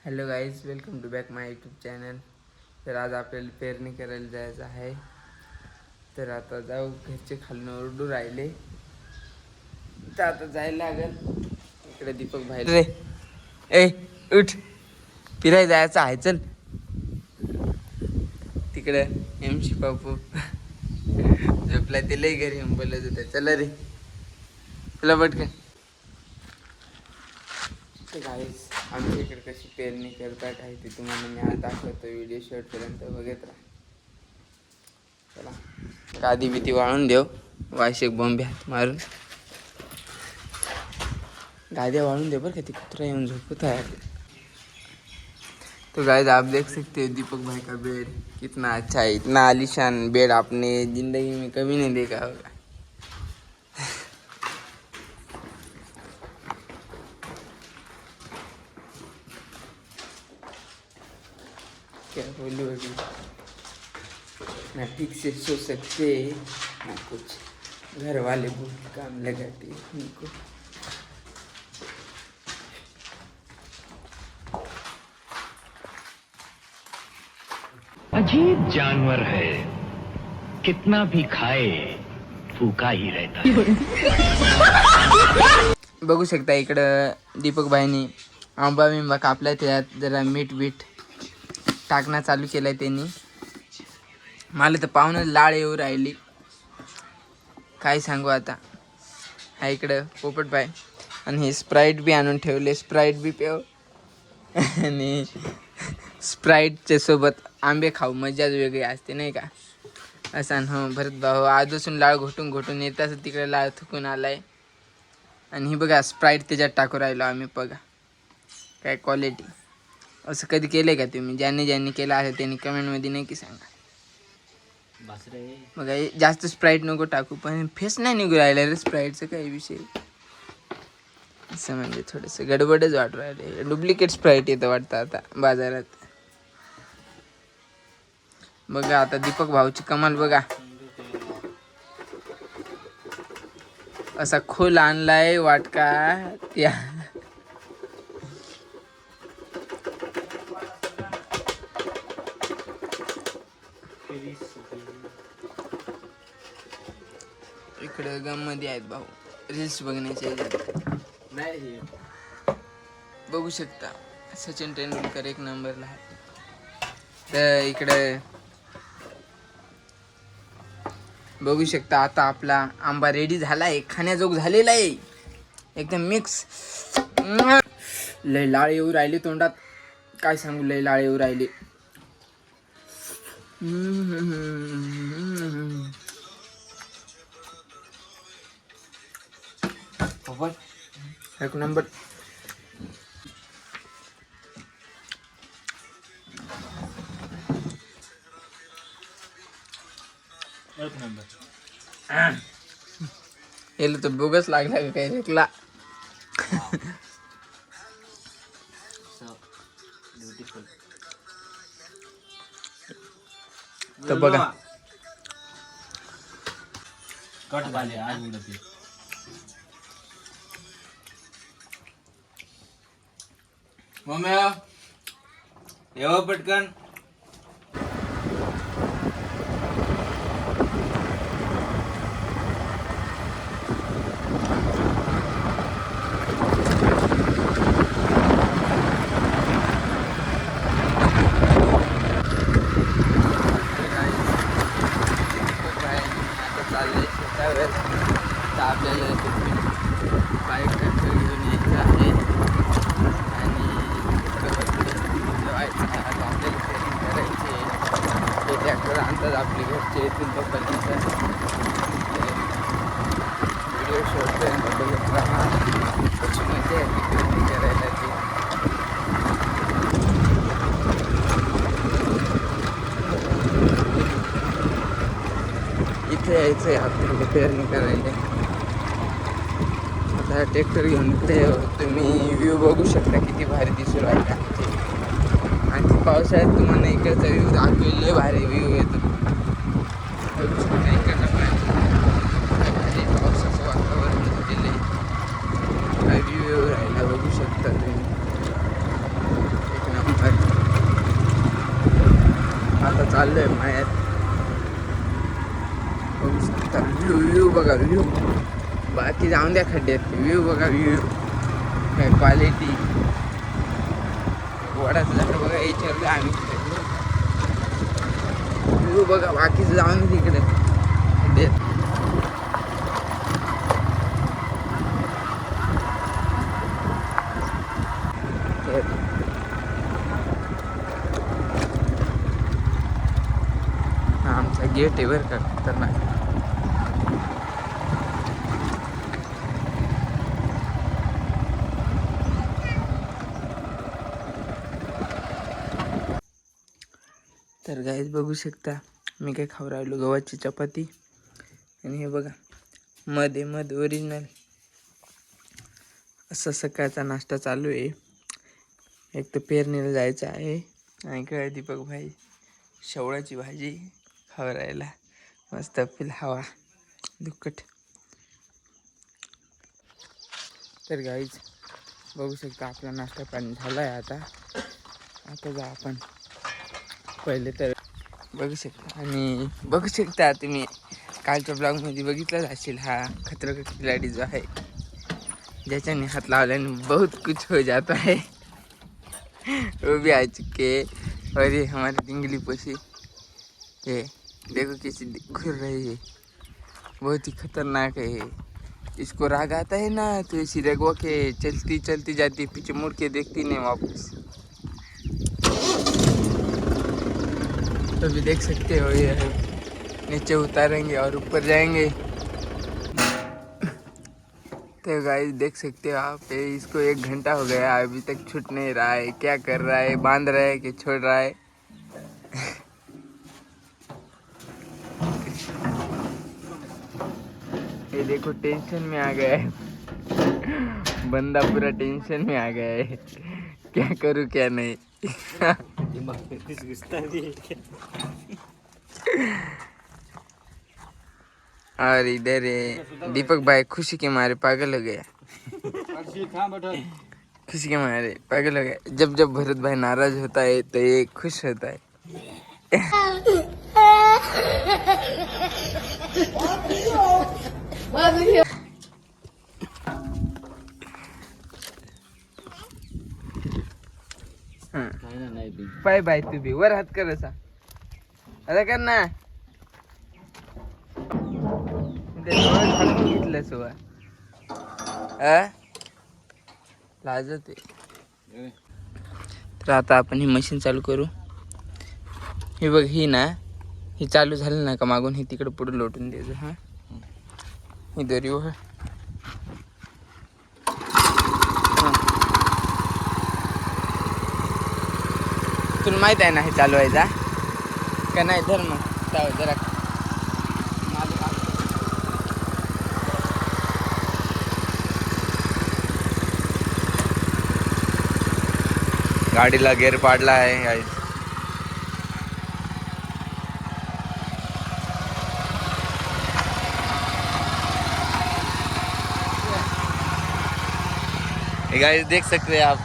Hello guys, welcome to back my YouTube channel. तर आज आपल्याला पेरणी करायला जायचं आहे. तर आता जाऊ, घरचे खालून ओरडू राहिले तर आता जायला लागेल. इकडे दीपक भाई रे, ए उठ, फिरायला जायचं आहे, चल. तिकडे एमशी बापू झोपला, ते लई घरी येऊन बोलत होते, चला रे चला पटकन. तर गाईज, आमच्या इकडे कशी पेरणी करतात आहे ते तुम्हाला मी आज दाखवतो. व्हिडिओ शेवटपर्यंत बघत राहा. चला, गादी बिती वाळून देव, वायशेक बॉम्बे हात मारून गाद्या वाळून दे बरं का, ती कुत्रा येऊन झोपत आहे. तो गाइस आप देख सकते हो दीपक भाई का बेड कितना अच्छा है. इतना आलीशान बेड आपने जिंदगी में कभी नहीं देखा होगा. क्या बोलूं अभी, ना ठीक से सो सकते ना कुछ, घर वाले बहुत काम लगाते उनको. अजीब जानवर है, कितना भी खाए भूखा ही रहता है. बघू शकता इकडं दीपक भाईनी आंबा बिंबा कापलाय, त्यात जरा मीठ बीठ टाकणं चालू केलंय त्यांनी. मला तर पाहूनच लाळ येऊ राहिली, काय सांगू आता. हा इकडं पोपट बाय, आणि हे स्प्राईट बी आणून ठेवले, स्प्राईट बी पेव आणि स्प्राईटच्या सोबत आंबे खाऊ, मजाच वेगळी असते नाही का. असं हो भरत भाऊ आजपासून लाळ घोटून घोटून येत असं तिकडे लाळ थुकून आलाय. आणि ही बघा स्प्राईट त्याच्यात टाकू राहिलो आम्ही, बघा काय क्वालिटी. असं कधी केलं का तुम्ही? ज्यांनी केलं आहे त्यांनी कमेंटमध्ये नक्की सांगा. बघा जास्त स्प्राईट नको टाकू, पण फेस नाही निघू राहिला रे स्प्राईटचं, काही विषय असं म्हणजे थोडंसं गडबडच वाटू राहिले. डुप्लिकेट स्प्राईट येतं वाटतं आता बाजारात. बघा आता दीपक भाऊची कमाल बघा, असा खोल आणलाय वाटका त्या. इकडे गम मध्ये आहेत भाऊ, रील्स बघण्याचे नाही. बघू शकता सचिन तेंडुलकर एक नंबरला आहे. तर इकडे बघू शकता आता आपला आंबा रेडी झाला आहे, खाण्याजोग झालेला आहे एकदम मिक्स. लय लाळ येऊ राहिली तोंडात, काय सांगू, लय लाळ येऊ राहिली. एक नंबर. याला तर बोगस लागला का काय रेकला. तर बघा मम्मी येवा पटकन. आपल्याला बाईक ट्रॅक्टर घेऊन यायचं आहे आणि जेवायचं आहे. आता आपल्याला ट्रेनिंग करायची आहे. ते ट्रॅक्टर आणतात आपले घरचे इथून तोपर्यंत व्हिडिओ शॉर्टपर्यंत बघत राहा. कशी मजा आहे ती ट्रेनिंग करायला. इथे यायचं आहे आपल्याला पेरणी करायला. आता ट्रॅक्टर घेऊन इकडे तुम्ही व्ह्यू बघू शकता किती भारी दिसू राहिला. आणखी पावसाळ्यात तुम्हाला इकडचा व्ह्यू दाखवेल, भारी व्ह्यू येतो. बघू शकता इकडनं आणि पावसाचं वातावरण झालेलं आहे. व्ह्यू राहायला बघू शकता तुम्ही, एक नंबर. आता चाललोय मायात. बघू शकता व्ह्यू बघा व्ह्यू. बाकी जाऊन द्या खड्ड्यात, व्ह्यू बघा व्ह्यू. काय क्वालिटी. वडाच झाड बघा याच्यावर आम्ही व्ह्यू बघा. बाकीचं जाऊन तिकडे खड्ड्यात. आमचा गेट आहे बरं का खतरनाक. तर गाईज बघू शकता मी काय खाऊ राहिलो, गव्हाची चपाती. आणि हे बघा मध आहे, मध ओरिजिनल. असं सकाळचा नाश्ता चालू आहे. एक तर पेरणीला जायचं आहे. आणि काय दीपक भाई शेवळाची भाजी खाऊ राहिला. मस्त फुल हवा दुक्कट. तर गाईज बघू शकता आपला नाश्ता पाणी झाला आहे. आता जा आपण पहिले तर बघू शकता. आणि बघू शकता तुम्ही कालच्या ब्लॉगमध्ये बघितलंच असेल हा खतरों के खिलाडी जो आहे, ज्याच्याने हात लावल्याने बहुत कुछ हो जाता है, वो भी आ चुके. और ये हमारे डिंगली पोशी, ये देखो कैसी घूर रही है, बहुत ही खतरनाक है. इसको राग आता है ना तो इसी रगवा के चलती चलती जाती, पीछे मुड़ के देखती नहीं वापस. तो भी देख सकते हो ये नीचे उतारेंगे और ऊपर जाएंगे. तो गाइस देख सकते हो आप, इसको 1 घंटा हो गया अभी तक छूट नहीं रहा है. क्या कर रहा है, बांध रहा है कि छोड़ रहा है. ये देखो टेंशन में आ गया है बंदा, पूरा टेंशन में आ गया है. क्या करूँ क्या नहीं. और इधर दीपक भाई खुशी के मारे पागल हो गया. खुशी के मारे पागल हो गया. जब जब भरत भाई नाराज होता है तो ये खुश होता है. Bye bye. तू भी वर हात कर असा आता कर ना. घेतलं सोबा लाजत आहे. तर आता आपण ही मशीन चालू करू. हे बघ ही ना, ही चालू झाली ना का मागून हे तिकडे पुढे लोटून द्यायचं. हा ही दोरी व तुला माहित आहे ना हे चालवायचा का नाही. धर मग जरा गाडीला गेअर पाडला आहे. गाइस देख सकते हैं आप.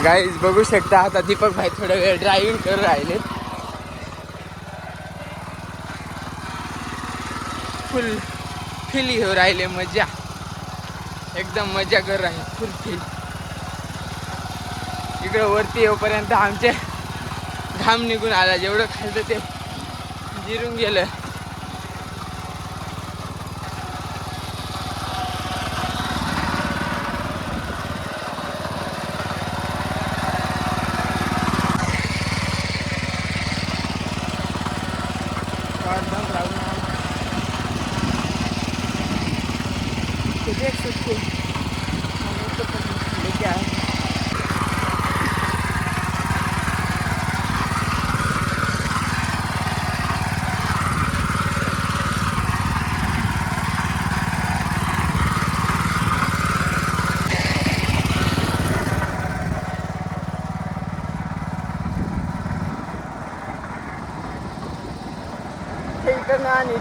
गाइस बघू शकता आता दीपक भाई थोडा वेळ ड्रायव्हिंग करू राहिले. फुल फील हो राहिले, मजा एकदम मजा कर राहिले. फुल फील. इकडे वरती येऊपर्यंत आमचे घाम निघून आला. जेवढं खाल्लं ते जिरून गेलं. देख सकते लेके आए.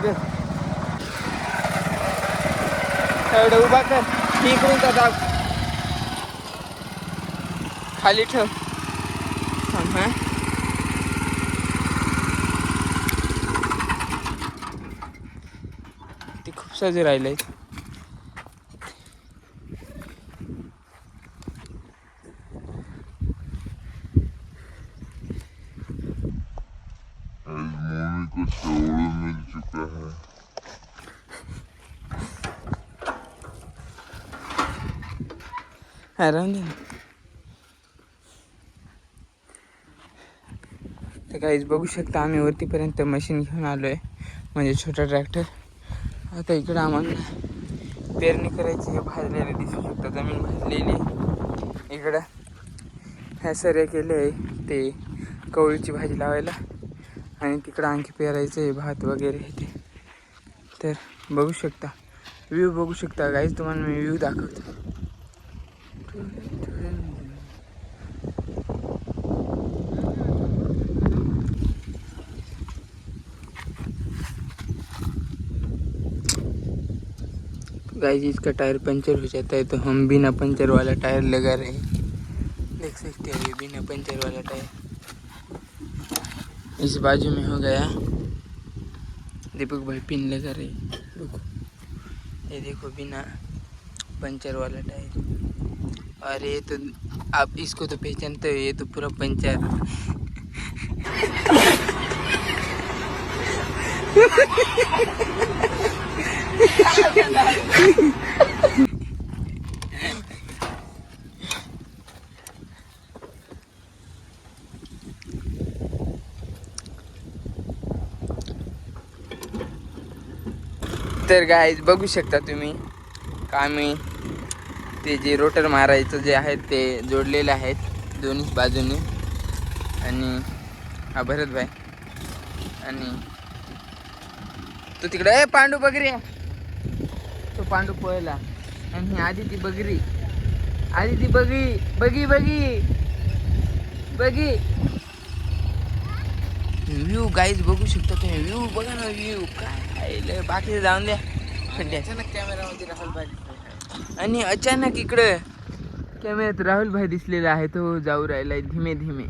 कर, एवढं उभा कर, इकडून का दाब, खाली ठेव. हा ते खूप साजे राहिलंय. को शोर मिल चुका है. राहून दे ना. तर काहीच बघू शकता आम्ही वरतीपर्यंत मशीन घेऊन आलो आहे, म्हणजे छोटा ट्रॅक्टर. आता इकडं आम्हाला पेरणी करायची आहे. भाजलेलं दिसू शकतं, जमीन भाजलेली. इकडं ह्या सर्या केले आहे ते कवळीची भाजी लावायला, आणि तिकडं आणखी पेरायचं आहे भात वगैरे ते. तर बघू शकता, व्ह्यू बघू शकता गाईज, तुम्हाला मी व्ह्यू दाखवतो. गाइस इसका टायर पंचर हो जाता है तो हम बिना पंचर वाला टायर लगा रहे हैं. देख सकते हो ये बिना पंचर वाला टायर इस बाजू में हो गया. दीपक भाई पिन लगा रहे, देखो ये देखो बिना पंचर वाला टायर. और ये तो आप इसको तो पहचानते हो, ये तो पूरा पंचर. तर गाईज बघू शकता तुम्ही का आम्ही ते जे रोटर मारायचं जे आहे ते जोडलेले आहेत दोन्ही बाजूने. आणि हा भरत भाई आणि तो तिकडे पांडू बगरी, तो पांडू पळला. आणि आधी ती बगरी, आधी ती बगी बगी बगी बगी. व्ह्यू गाईज बघू शकता तुम्ही, व्ह्यू बघा ना, व्ह्यू काय बाकी जाऊन द्या. अचानक कॅमेरामध्ये राहुल भाई दिसले, आणि अचानक इकडं कॅमेऱ्यात राहुल भाई दिसलेला आहे. तो जाऊ राहिलाय धीमे धीमे,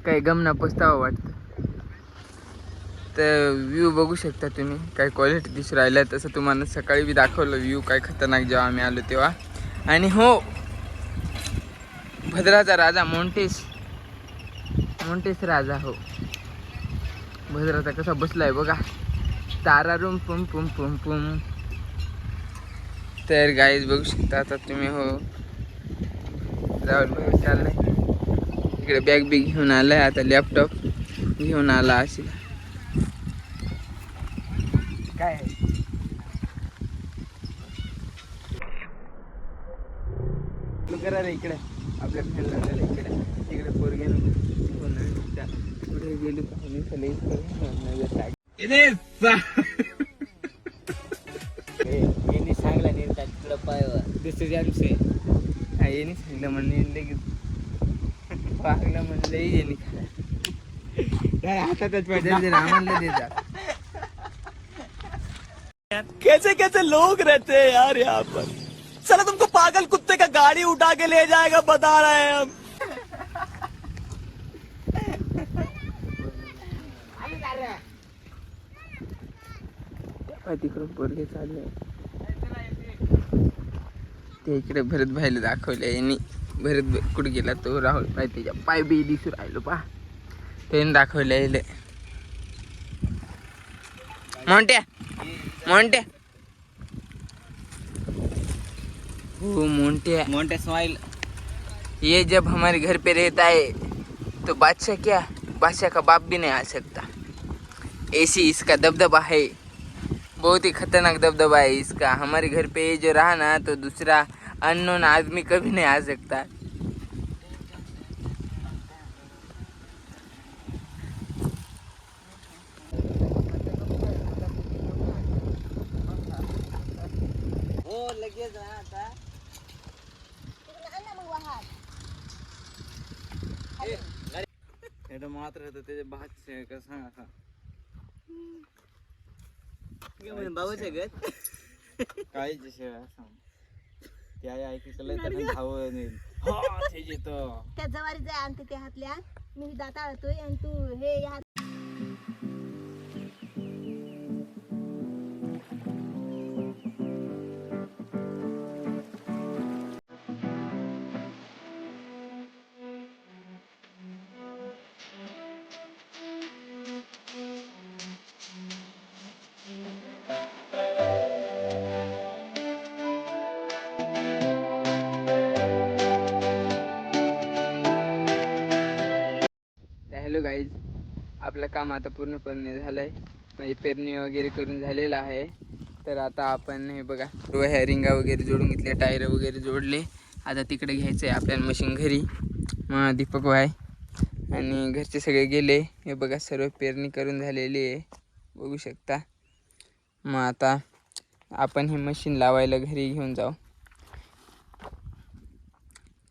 काय गमना पस्तावा वाटतं. तर व्ह्यू बघू शकता तुम्ही, काय क्वालिटी दिसू राहिला. तसं तुम्हाला सकाळी बी दाखवलं व्ह्यू काय खतरनाक जेव्हा आम्ही आलो तेव्हा. आणि हो, भद्राचा राजा मोंटेस राजा, हो भद्राचा कसा बसलाय बघा, तारा रूम पुम पुम पुम पुम. तर गाईज बघू शकता आता तुम्ही. हो राहुल भाई चाललाय इकडे, बॅग बी घेऊन आलाय, आता लॅपटॉप घेऊन आला अशी. काय करा रे इकडे, आपल्या फॅनला इकडे इकडे पोरग्यानं पुढे गेली यांनी सांगला नेता तिकडं पायवर दिसते आमचे. हा यांनी सांगलं म्हणले लगेच पागलं म्हणलं यांनी हातातच पाहिजे आम्हाला देतात. कैसे कैसे लोग रहते हैं यार यहाँ पर. चलो तुमको पागल कुत्ते का गाड़ी उठा के ले जाएगा, बता रहे हैं हम. तिकडे पोरगे चालले, ते इकडे भरत भाईला दाखवले यांनी. भरत कुठे गेला तो राहुल भाई, त्याच्या पाय बी दिसू राहिलो पा, त्याने दाखवले. मोंट्या मोंट्या, वो मोंटे स्माइल. ये जब हमारे घर पे रहता है तो बादशाह क्या, बादशाह का बाप भी नहीं आ सकता. ऐसी इसका दबदबा है, बहुत ही खतरनाक दबदबा है इसका. हमारे घर पे जो रहा ना तो दूसरा अननोन आदमी कभी नहीं आ सकता. मात्र त्याच्या भात कसा भाऊ सगळं काय त्या ऐकलं खावं नाही त्या जवारी जाय आणते त्या हातल्या मी दात आळतोय आणि तू हे हात हॅलो गाईज, आपलं काम आता पूर्णपणे झालं आहे, म्हणजे पेरणी वगैरे करून झालेलं आहे. तर आता आपण हे बघा ह्या रिंगा वगैरे जोडून घेतल्या, टायर वगैरे जोडले. आता तिकडे घ्यायचं आहे आपल्याला मशीन घरी. मग दीपक भाई आणि घरचे सगळे गेले. हे बघा सर्व पेरणी करून झालेली आहे, बघू शकता. मग आता आपण हे मशीन लावायला घरी घेऊन जाऊ.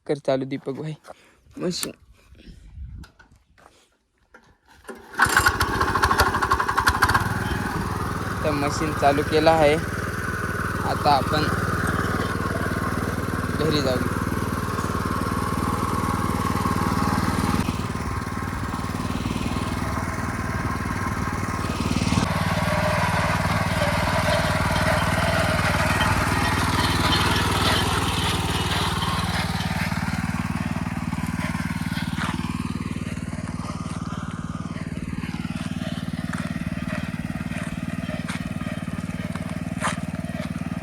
कर चालू दीपक भाई मशीन. तर मशीन चालू केला आहे. आता आपण घरी जाऊ.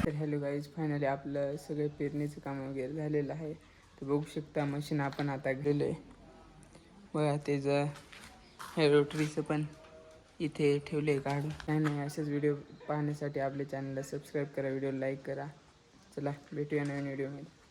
तर हॅलो गाईज, फायनली आपलं सगळं पेरणीचं काम वगैरे झालेलं आहे. तर बघू शकता मशीन आपण आता गेलो आहे. बघा त्याचं हे रोटरीचं पण इथे ठेवले आहे काढून. नाही असेच व्हिडिओ पाहण्यासाठी आपल्या चॅनलला सबस्क्राईब करा, व्हिडिओ लाईक करा. चला भेटूया नवीन व्हिडिओमध्ये.